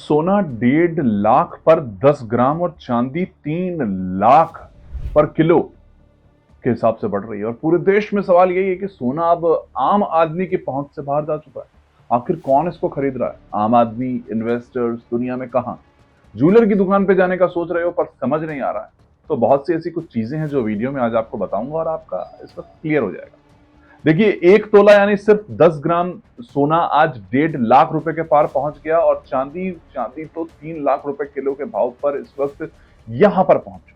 सोना 1.5 लाख पर 10 ग्राम और चांदी 3 लाख पर किलो के हिसाब से बढ़ रही है। और पूरे देश में सवाल यही है कि सोना अब आम आदमी की पहुंच से बाहर जा चुका है। आखिर कौन इसको खरीद रहा है? आम आदमी, इन्वेस्टर्स, दुनिया में कहां? ज्वेलर की दुकान पे जाने का सोच रहे हो पर समझ नहीं आ रहा है। तो बहुत सी ऐसी कुछ चीजें हैं जो वीडियो में आज आपको बताऊंगा और आपका इस वक्त क्लियर हो जाएगा। देखिए, 1 तोला यानी सिर्फ 10 ग्राम सोना आज 1.5 लाख रुपए के पार पहुंच गया और चांदी चांदी तो 3 लाख रुपए किलो के भाव पर इस वक्त यहां पर पहुंच चुकी।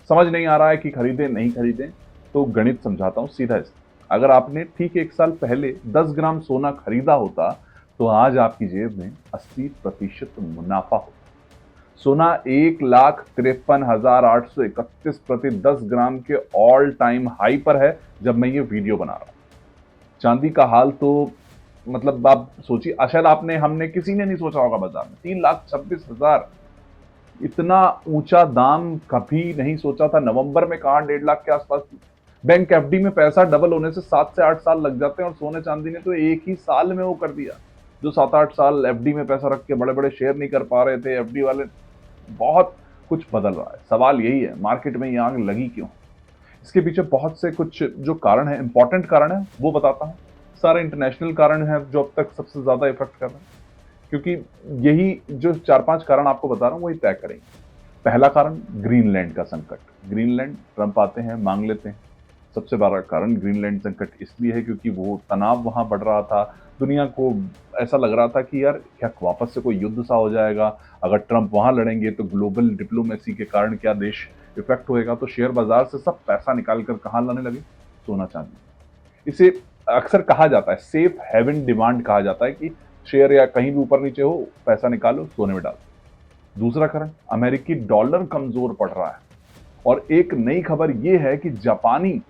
समझ नहीं आ रहा है कि खरीदें नहीं खरीदें। तो गणित समझाता हूं सीधा इस, अगर आपने ठीक 1 साल पहले 10 ग्राम सोना खरीदा होता तो आज आपकी जेब में 80% मुनाफा होता। सोना 1,53,831 प्रति 10 ग्राम के ऑल टाइम हाई पर है जब मैं ये वीडियो बना रहा हूं। चांदी का हाल तो मतलब आप सोचिए, शायद आपने हमने किसी ने नहीं सोचा होगा बाजार में 3,26,000 इतना ऊंचा दाम कभी नहीं सोचा था। नवंबर में कहा 1.5 लाख के आसपास थी। बैंक एफडी में पैसा डबल होने से 7 से 8 साल लग जाते हैं और सोने चांदी ने तो एक ही साल में वो कर दिया। जो 7-8 साल एफडी में पैसा रख के बड़े बड़े शेयर नहीं कर पा रहे थे एफडी वाले, बहुत कुछ बदल रहा है। सवाल यही है, मार्केट में ये आग लगी क्यों? इसके पीछे बहुत से कुछ जो कारण है, इंपॉर्टेंट कारण है, वो बताता हूं। सारे इंटरनेशनल कारण है जो अब तक सबसे ज्यादा इफेक्ट कर रहे हैं, क्योंकि यही जो 4-5 कारण आपको बता रहा हूं वही तय करेंगे। पहला कारण ग्रीनलैंड का संकट। ग्रीनलैंड, ट्रंप आते हैं, मांग लेते हैं। सबसे बड़ा कारण ग्रीनलैंड संकट इसलिए है क्योंकि वो तनाव वहां बढ़ रहा था। दुनिया को ऐसा लग रहा था कि यार क्या वापस से कोई युद्ध सा हो जाएगा, अगर ट्रंप वहां लड़ेंगे तो ग्लोबल डिप्लोमेसी के कारण क्या देश इफेक्ट होएगा। तो शेयर बाजार से सब पैसा निकाल कर कहां लाने लगे? सोना चांदी। इसे अक्सर कहा जाता है सेफ हेवन डिमांड कहा जाता है कि शेयर या कहीं भी ऊपर नीचे हो, पैसा निकालो सोने में डालो। दूसरा कारण, अमेरिकी डॉलर कमजोर पड़ रहा है। और एक नई खबर यह है कि जापानी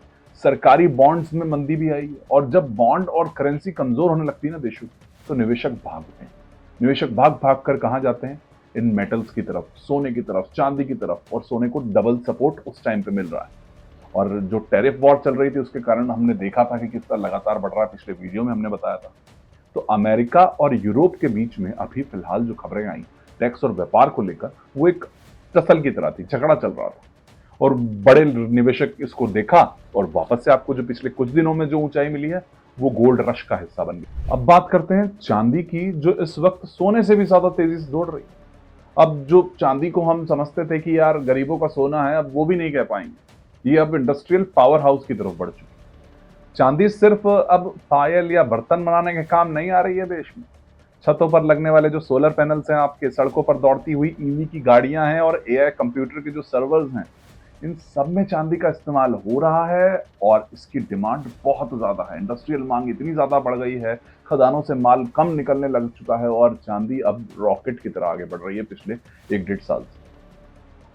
सरकारी बॉन्ड्स में मंदी भी आई है। और जब बॉन्ड और करेंसी कमजोर होने लगती है ना देशों की, तो निवेशक भागते हैं। निवेशक भाग भाग कर कहां जाते हैं? इन मेटल्स की तरफ, सोने की तरफ, चांदी की तरफ। और सोने को डबल सपोर्ट उस टाइम पे मिल रहा है। और जो टैरिफ वॉर चल रही थी उसके कारण हमने देखा था कि किस तरह लगातार बढ़ रहा है। पिछले वीडियो में हमने बताया था। तो अमेरिका और यूरोप के बीच में अभी फिलहाल जो खबरें आई टैक्स और व्यापार को लेकर, वो एक टसल की तरह थी, झगड़ा चल रहा था। और बड़े निवेशक इसको देखा और वापस से आपको जो पिछले कुछ दिनों में जो ऊंचाई मिली है वो गोल्ड रश का हिस्सा बन गई। अब बात करते हैं चांदी की, जो इस वक्त सोने से भी ज्यादा तेजी से दौड़ रही है। अब जो चांदी को हम समझते थे कि यार गरीबों का सोना है, अब वो भी नहीं कह पाएंगे। ये अब इंडस्ट्रियल पावर हाउस की तरफ बढ़ चुकी है। चांदी सिर्फ अब पायल या बर्तन बनाने के काम नहीं आ रही है देश में। छतों पर लगने वाले जो सोलर पैनल्स हैं, आपके सड़कों पर दौड़ती हुई ईवी की गाड़ियां हैं और एआई कंप्यूटर के जो सर्वर्स हैं, इन सब में चांदी का इस्तेमाल हो रहा है। और इसकी डिमांड बहुत ज्यादा है। इंडस्ट्रियल मांग इतनी ज्यादा बढ़ गई है, खदानों से माल कम निकलने लग चुका है और चांदी अब रॉकेट की तरह आगे बढ़ रही है पिछले 1-1.5 साल से।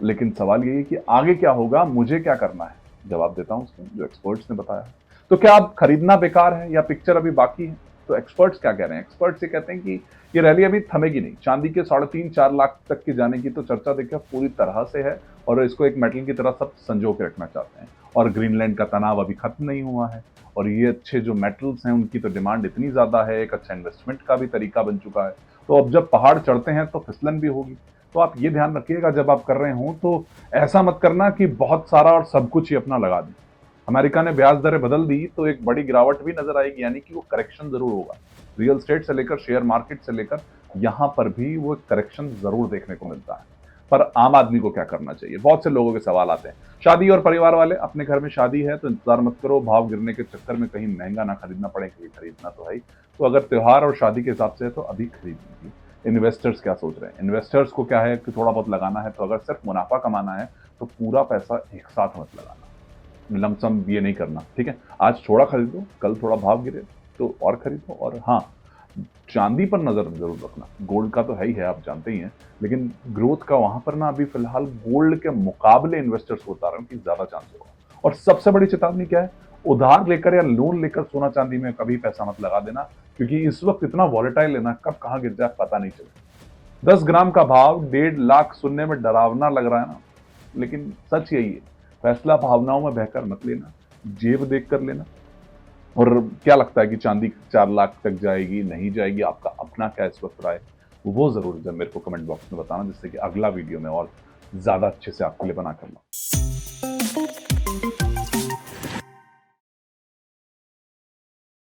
लेकिन सवाल यही है कि आगे क्या होगा, मुझे क्या करना है? जवाब देता हूं उसमें जो एक्सपर्ट्स ने बताया। तो क्या अब खरीदना बेकार है या पिक्चर अभी बाकी है? तो एक्सपर्ट्स क्या कह रहे हैं? एक्सपर्ट्स ये कहते हैं कि ये रैली अभी थमेगी नहीं। चांदी के 3.5-4 लाख तक के जाने की तो चर्चा देखिए पूरी तरह से है और इसको एक मेटल की तरह सब संजो के रखना चाहते हैं। और ग्रीनलैंड का तनाव अभी खत्म नहीं हुआ है और ये अच्छे जो मेटल्स हैं उनकी तो डिमांड इतनी ज्यादा है, एक अच्छा इन्वेस्टमेंट का भी तरीका बन चुका है। तो अब जब पहाड़ चढ़ते हैं तो फिसलन भी होगी। तो आप ये ध्यान रखिएगा जब आप कर रहे हो तो ऐसा मत करना कि बहुत सारा और सब कुछ ही अपना लगा दें। अमेरिका ने ब्याज दरें बदल दी तो एक बड़ी गिरावट भी नजर आएगी, यानी कि वो करेक्शन जरूर होगा। रियल एस्टेट से लेकर शेयर मार्केट से लेकर यहां पर भी वो करेक्शन जरूर देखने को मिलता है। पर आम आदमी को क्या करना चाहिए? बहुत से लोगों के सवाल आते हैं। शादी और परिवार वाले, अपने घर में शादी है तो इंतजार मत करो, भाव गिरने के चक्कर में कहीं महंगा ना खरीदना पड़े, क्योंकि खरीदना तो है ही। तो अगर त्योहार और शादी के हिसाब से है तो अभी खरीद लीजिए। इन्वेस्टर्स क्या सोच रहे हैं? इन्वेस्टर्स को क्या है कि थोड़ा बहुत लगाना है, तो अगर सिर्फ मुनाफा कमाना है तो पूरा पैसा एक साथ मत लगाना, लमसम ये नहीं करना, ठीक है? आज थोड़ा खरीदो, कल थोड़ा भाव गिरे तो और खरीदो। और हाँ, चांदी पर नजर जरूर रखना। गोल्ड का तो है ही है, आप जानते ही हैं, लेकिन ग्रोथ का वहां पर ना अभी फिलहाल गोल्ड के मुकाबले इन्वेस्टर्स को बता रहा हूं कि ज्यादा चांस होगा। और सबसे बड़ी चेतावनी क्या है? उधार लेकर या लोन लेकर सोना चांदी में कभी पैसा मत लगा देना, क्योंकि इस वक्त इतना वॉलेटाइल है ना, कब कहां गिर जाए पता नहीं चले। 10 ग्राम का भाव 1.5 लाख सुनने में डरावना लग रहा है ना, लेकिन सच यही है। फैसला भावनाओं में बहकर मत लेना, जेब देख कर लेना। और क्या लगता है कि चांदी 4 लाख तक जाएगी, नहीं जाएगी? आपका अपना क्या इस वक्त राय? वो ज़रूर जब मेरे को कमेंट बॉक्स में बताना, जिससे कि अगला वीडियो मैं और ज़्यादा अच्छे से आपके लिए बना कर लाऊँ।